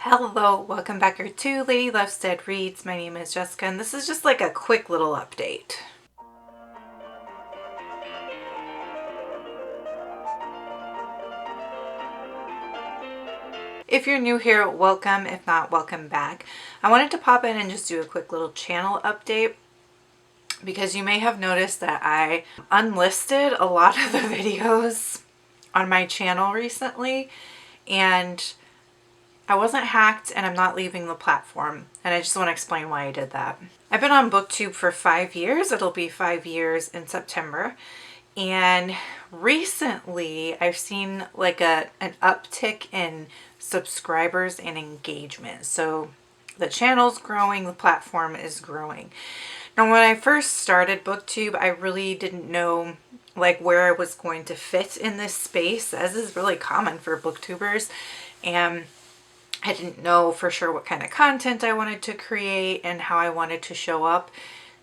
Hello, welcome back here to Lady Loves Dead Reads. My name is Jessica, and this is just like a quick little update. If you're new here, welcome. If not, welcome back. I wanted to pop in and just do a quick little channel update because you may have noticed that I unlisted a lot of the videos on my channel recently, and I wasn't hacked and I'm not leaving the platform, and I just want to explain why I did that. I've been on Booktube for 5 years. It'll be 5 years in September. And recently I've seen like an uptick in subscribers and engagement. So the channel's growing, the platform is growing. Now, when I first started Booktube, I really didn't know like where I was going to fit in this space, as is really common for booktubers. And I didn't know for sure what kind of content I wanted to create and how I wanted to show up.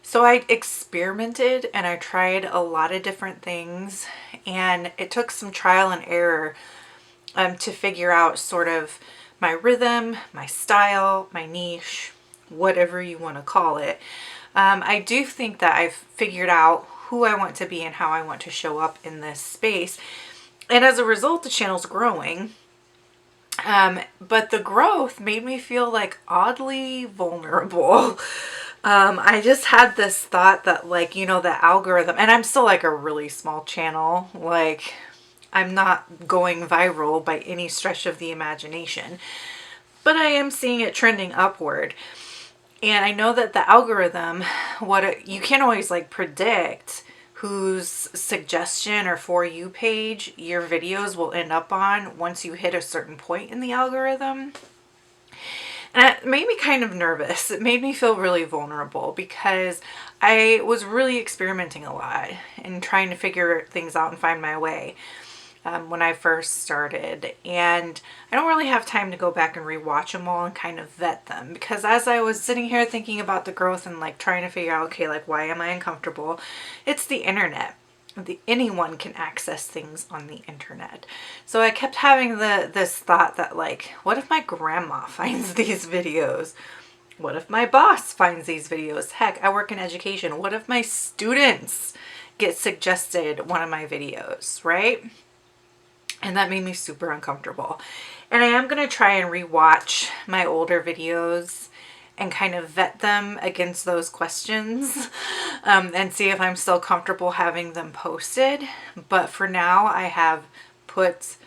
So I experimented and I tried a lot of different things, and it took some trial and error to figure out sort of my rhythm, my style, my niche, whatever you want to call it. I do think that I've figured out who I want to be and how I want to show up in this space. And as a result, the channel's growing. But the growth made me feel like oddly vulnerable. I just had this thought that, like, you know, the algorithm, and I'm still like a really small channel, like I'm not going viral by any stretch of the imagination, but I am seeing it trending upward. And I know that the algorithm, you can't always like predict whose suggestion or For You page your videos will end up on once you hit a certain point in the algorithm. And it made me kind of nervous. It made me feel really vulnerable because I was really experimenting a lot and trying to figure things out and find my way when I first started. And I don't really have time to go back and rewatch them all and kind of vet them, because as I was sitting here thinking about the growth and like trying to figure out, okay, like why am I uncomfortable? It's the internet. Anyone can access things on the internet. So I kept having this thought that, like, what if my grandma finds these videos? What if my boss finds these videos? Heck, I work in education. What if my students get suggested one of my videos, right? And that made me super uncomfortable. And I am going to try and rewatch my older videos and kind of vet them against those questions and see if I'm still comfortable having them posted. But for now, I have put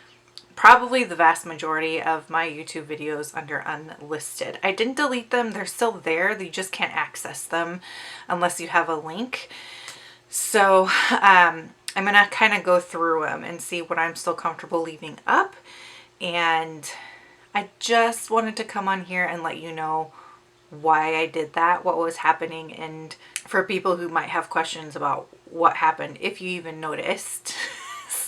probably the vast majority of my YouTube videos under unlisted. I didn't delete them. They're still there. You just can't access them unless you have a link. So I'm going to kind of go through them and see what I'm still comfortable leaving up. And I just wanted to come on here and let you know why I did that, what was happening, and for people who might have questions about what happened, if you even noticed.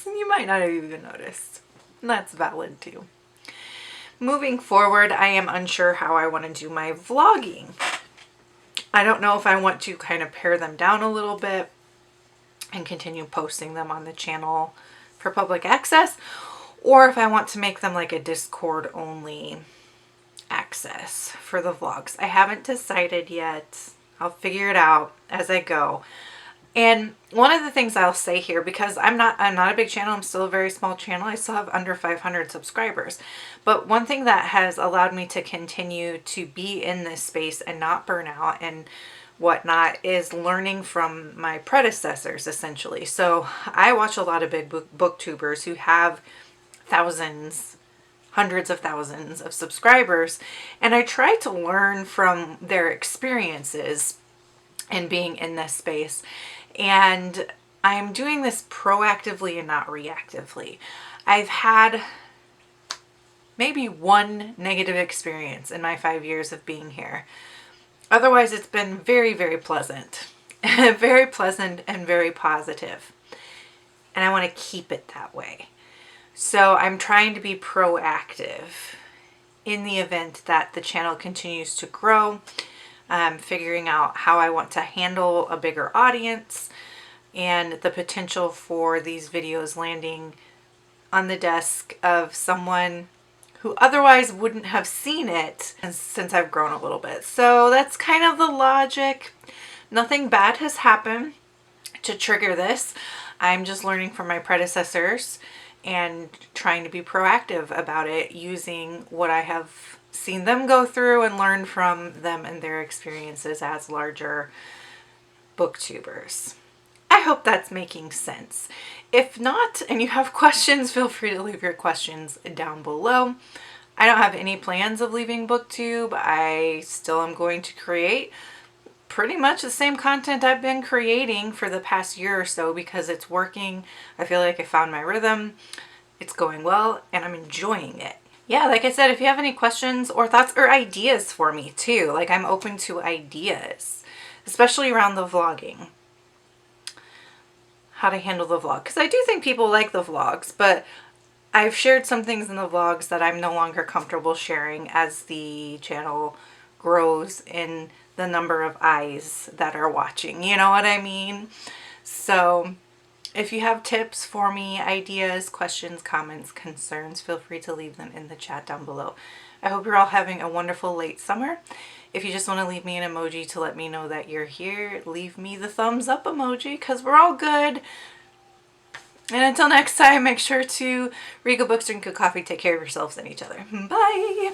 You might not have even noticed. And that's valid too. Moving forward, I am unsure how I want to do my vlogging. I don't know if I want to kind of pare them down a little bit and continue posting them on the channel for public access, or if I want to make them like a Discord only access for the vlogs. I haven't decided yet. I'll figure it out as I go. And one of the things I'll say here, because I'm not a big channel, I'm still a very small channel. I still have under 500 subscribers. But one thing that has allowed me to continue to be in this space and not burn out and whatnot is learning from my predecessors, essentially. So I watch a lot of big booktubers who have thousands, hundreds of thousands of subscribers, and I try to learn from their experiences in being in this space. And I'm doing this proactively and not reactively. I've had maybe one negative experience in my 5 years of being here. Otherwise, it's been very, very pleasant. Very pleasant and very positive. And I want to keep it that way. So I'm trying to be proactive in the event that the channel continues to grow, figuring out how I want to handle a bigger audience and the potential for these videos landing on the desk of someone who otherwise wouldn't have seen it since I've grown a little bit. So that's kind of the logic. Nothing bad has happened to trigger this. I'm just learning from my predecessors and trying to be proactive about it, using what I have seen them go through and learn from them and their experiences as larger booktubers. I hope that's making sense. If not, and you have questions, feel free to leave your questions down below. I don't have any plans of leaving Booktube. I still am going to create pretty much the same content I've been creating for the past year or so because it's working. I feel like I found my rhythm. It's going well and I'm enjoying it. Yeah, like I said, if you have any questions or thoughts or ideas for me too, like I'm open to ideas, especially around the vlogging. How to handle the vlog, because I do think people like the vlogs, but I've shared some things in the vlogs that I'm no longer comfortable sharing as the channel grows in the number of eyes that are watching, you know what I mean? So if you have tips for me, ideas, questions, comments, concerns, feel free to leave them in the chat down below. I hope you're all having a wonderful late summer. If you just want to leave me an emoji to let me know that you're here, leave me the thumbs up emoji, because we're all good. And until next time, make sure to read good books, drink good coffee, take care of yourselves and each other. Bye!